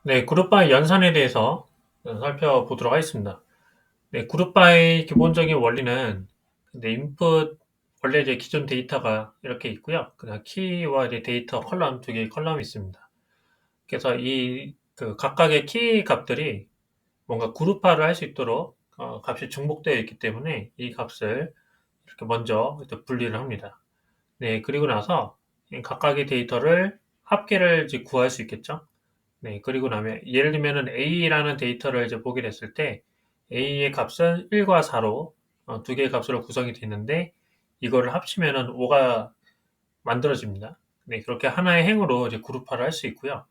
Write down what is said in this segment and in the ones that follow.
네, 그룹바이 연산에 대해서 살펴보도록 하겠습니다. 네, 그룹바이 기본적인 원리는 인풋 원래 이제 기존 데이터가 이렇게 있고요. 그다음 키와 이제 데이터 컬럼 두 개의 컬럼이 있습니다. 그래서 이 그 각각의 키 값들이 뭔가 그룹화를 할 수 있도록 값이 중복되어 있기 때문에 이 값을 이렇게 먼저 이제 분리를 합니다. 네, 그리고 나서 이 각각의 데이터를 합계를 이제 구할 수 있겠죠. 네, 그리고 나면 예를 들면은 A라는 데이터를 이제 보게 됐을 때 A의 값은 1과 4로 두 개의 값으로 구성이 되는데 이거를 합치면은 5가 만들어집니다. 네, 그렇게 하나의 행으로 이제 그룹화를 할 수 있고요.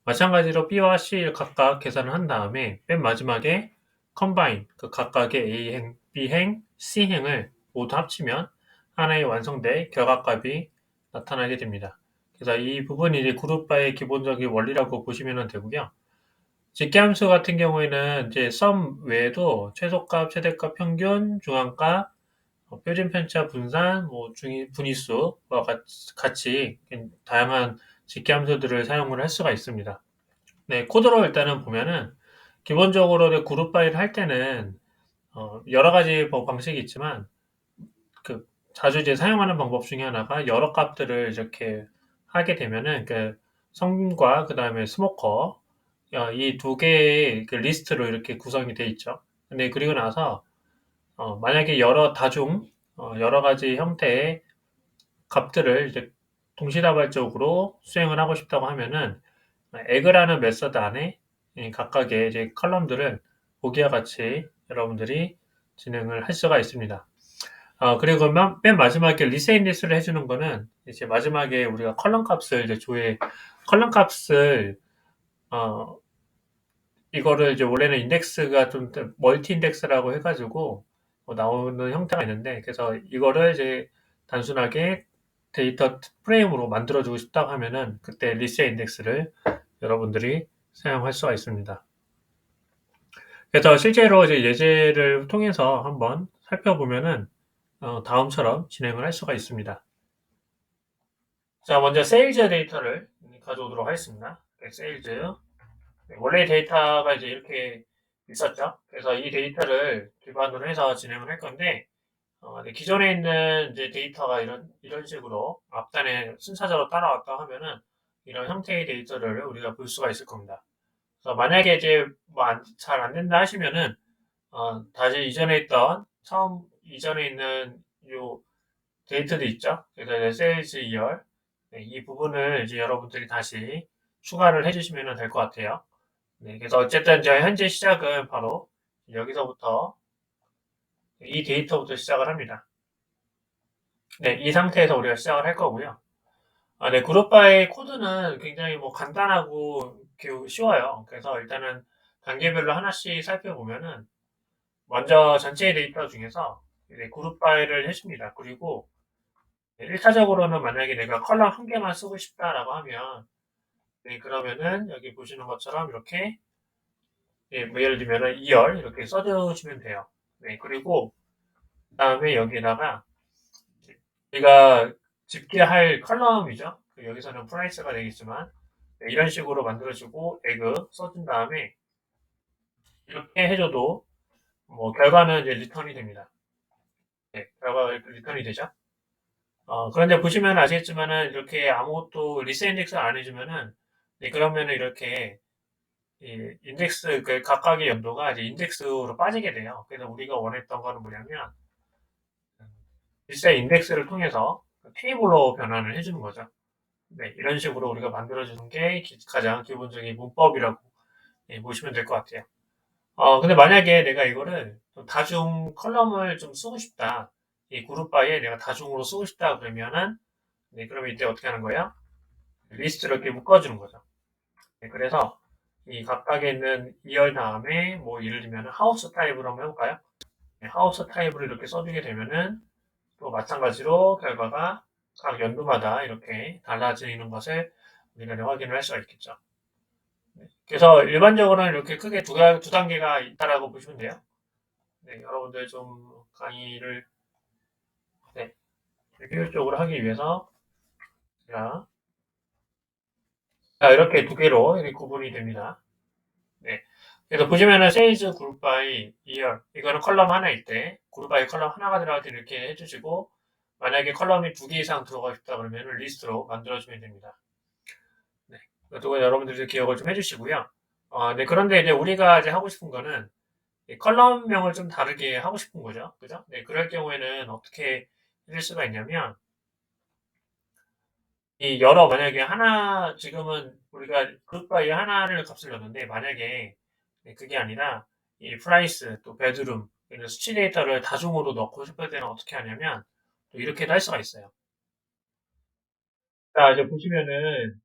마찬가지로 B와 C를 각각 계산을 한 다음에 맨 마지막에 combine 그 각각의 A행, B행, C행을 모두 합치면 하나의 완성된 결과값이 나타나게 됩니다. 그래서 이 부분이 이제 그룹바의 기본적인 원리라고 보시면 되고요. 직계함수 같은 경우에는 이제 sum 외에도 최소값, 최대값, 평균, 중앙값, 표준 편차, 분산, 뭐 분위수와 같이 다양한 직계함수들을 사용을 할 수가 있습니다. 네, 코드로 일단은 보면은 기본적으로 그룹 바이를 할 때는 여러 가지 방식이 있지만 그 자주 이제 사용하는 방법 중에 하나가 여러 값들을 이렇게 하게 되면은 그 성과 그다음에 스모커 이 두 개의 그 리스트로 이렇게 구성이 돼 있죠. 근데 그리고 나서 만약에 여러 가지 형태의 값들을 이제 동시다발적으로 수행을 하고 싶다고 하면은 에그라는 메서드 안에 이 각각의 이제 컬럼들을 보기와 같이 여러분들이 진행을 할 수가 있습니다. 그리고 맨 마지막에 리세인디스를 해주는 거는 이제 마지막에 우리가 컬럼 값을 이제 컬럼 값을 어, 이거를 이제 원래는 인덱스가 좀 멀티 인덱스라고 해가지고 나오는 형태가 있는데 그래서 이거를 이제 단순하게 데이터 프레임으로 만들어주고 싶다고 하면은 그때 리세 인덱스를 여러분들이 사용할 수가 있습니다. 그래서 실제로 이제 예제를 통해서 한번 살펴보면은 다음처럼 진행을 할 수가 있습니다. 자, 먼저 세일즈 데이터를 가져오도록 하겠습니다. 네, 세일즈. 네, 원래 데이터가 이제 이렇게 있었죠. 그래서 이 데이터를 기반으로 해서 진행을 할 건데, 네, 기존에 있는 이제 데이터가 이런 식으로 앞단에 순차적으로 따라왔다 하면은 이런 형태의 데이터를 우리가 볼 수가 있을 겁니다. 그래서 만약에 이제 뭐 잘 안 된다 하시면은, 다시 이전에 있는 요 데이터도 있죠. 그래서 이제 세일즈 2열, 이 부분을 이제 여러분들이 다시 추가를 해주시면 될 것 같아요. 네, 그래서 어쨌든 저희 현재 시작은 바로 여기서부터 이 데이터부터 시작을 합니다. 네, 이 상태에서 우리가 시작을 할 거고요. 네, 그룹바의 코드는 굉장히 뭐 간단하고 쉬워요. 그래서 일단은 단계별로 하나씩 살펴보면은 먼저 전체 데이터 중에서 이제 그룹 바이를 해줍니다. 그리고 1차적으로는 만약에 내가 컬럼 한 개만 쓰고 싶다라고 하면 네, 그러면은 여기 보시는 것처럼 이렇게 뭐 예를 들면은 2열 이렇게 써주시면 돼요. 네, 그리고 그다음에 여기에다가 우리가 집계할 컬럼이죠. 여기서는 프라이스가 되겠지만 네, 이런 식으로 만들어주고 에그 써준 다음에 이렇게 해줘도 뭐 결과는 이제 리턴이 됩니다. 네, 결과가 리턴이 되죠. 그런데 보시면 아시겠지만은 이렇게 아무것도 리스 인덱스 안 해주면은 네, 그러면은 이렇게 이 인덱스 그 각각의 연도가 이제 인덱스로 빠지게 돼요. 그래서 우리가 원했던 거는 뭐냐면 리스 인덱스를 통해서 테이블로 변환을 해주는 거죠. 네, 이런 식으로 우리가 만들어주는 게 가장 기본적인 문법이라고 보시면 될 것 같아요. 근데 만약에 내가 이거를 좀 다중 컬럼을 좀 쓰고 싶다. 이 그룹 바에 내가 다중으로 쓰고 싶다 그러면은 네, 그러면 이때 어떻게 하는 거예요? 리스트를 이렇게 묶어주는 거죠. 네, 그래서 이 각각에 있는 이열 다음에 뭐 예를 들면 하우스 타입으로 한번 해볼까요? 네, 하우스 타입으로 이렇게 써주게 되면은 또 마찬가지로 결과가 각 연도마다 이렇게 달라지는 것을 우리가 확인을 할 수가 있겠죠. 그래서 일반적으로는 이렇게 크게 두 단계가 있다라고 보시면 돼요. 네, 여러분들 좀 강의를 네, 효율적으로 하기 위해서 제가 자, 이렇게 두 개로 이렇게 구분이 됩니다. 네. 그래서 보시면은 세일즈 그룹 바이 이열 이거는 컬럼 하나일 때 그룹 바이 컬럼 하나가 들어갈 때 이렇게 해주시고 만약에 컬럼이 두 개 이상 들어가 있다 그러면 리스트로 만들어주면 됩니다. 네. 이거 여러분들도 기억을 좀 해주시고요. 네. 그런데 이제 우리가 이제 하고 싶은 거는 이 컬럼명을 좀 다르게 하고 싶은 거죠. 그죠? 네. 그럴 경우에는 어떻게 해줄 수가 있냐면 이 만약에 하나 지금은 우리가 그룹 바이 하나를 값을 넣는데 만약에 네, 그게 아니라 이 프라이스 또 베드룸 이런 수치 데이터를 다중으로 넣고 싶을 때는 어떻게 하냐면 또 이렇게도 할 수가 있어요. 자, 이제 보시면은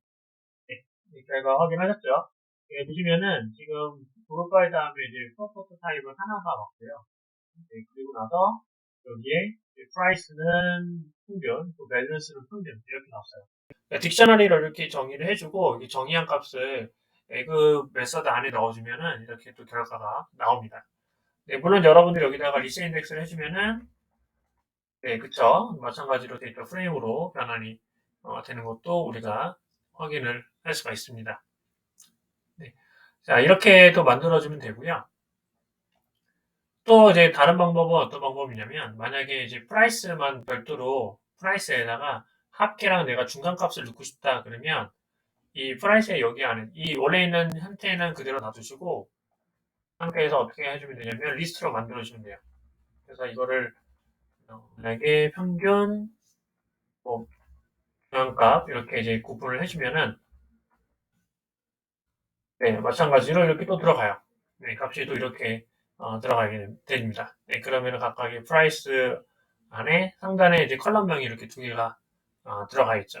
네, 이 결과 확인하셨죠? 예, 보시면은 지금 그룹 바이 다음에 이제 프로포트 타입은 하나가 왔고요. 네, 그리고 나서 여기에 프라이스는 평균, 또 밸런스는 평균 이렇게 나왔어요. 딕셔너리를 이렇게 정의를 해주고 이 정의한 값을 에그 메서드 안에 넣어주면은 이렇게 또 결과가 나옵니다. 네, 물론 여러분들이 여기다가 리스 인덱스를 해주면은 네, 그쵸. 마찬가지로 데이터 프레임으로 변환이 되는 것도 우리가 확인을 할 수가 있습니다. 네. 자, 이렇게 또 만들어주면 되고요. 또 이제 다른 방법은 어떤 방법이냐면 만약에 이제 프라이스만 별도로 프라이스에다가 합계랑 내가 중간값을 넣고 싶다 그러면 이 프라이스의 여기 안에 이 원래 있는 형태는 그대로 놔두시고 상태에서 어떻게 해주면 되냐면 리스트로 만들어 주면 돼요. 그래서 이거를 만약에 평균 뭐 중간값 이렇게 이제 구분을 해주면은 네, 마찬가지로 이렇게 또 들어가요. 네, 값이 또 이렇게 들어가게 됩니다. 네, 그러면은 각각의 프라이스 안에 상단에 이제 컬럼명이 이렇게 두 개가 들어가 있죠.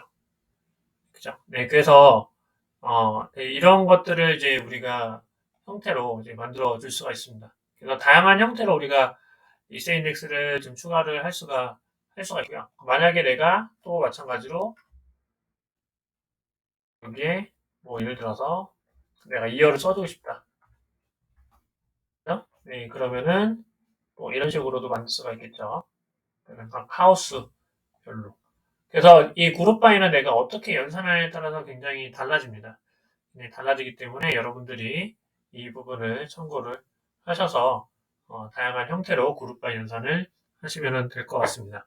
그죠? 네, 그래서 네, 이런 것들을 이제 우리가 형태로 이제 만들어 줄 수가 있습니다. 그래서 다양한 형태로 우리가 이세 인덱스를 좀 추가를 할 수가 있고요. 만약에 내가 또 마찬가지로 여기에 뭐 예를 들어서 내가 이어를 써주고 싶다. 그죠? 네, 그러면은 뭐 이런 식으로도 만들 수가 있겠죠. 그러니까 하우스별로. 그래서 이 그룹 바이는 내가 어떻게 연산하냐에 따라서 굉장히 달라집니다. 네, 달라지기 때문에 여러분들이 이 부분을 참고를 하셔서 다양한 형태로 그룹 바이 연산을 하시면 될 것 같습니다.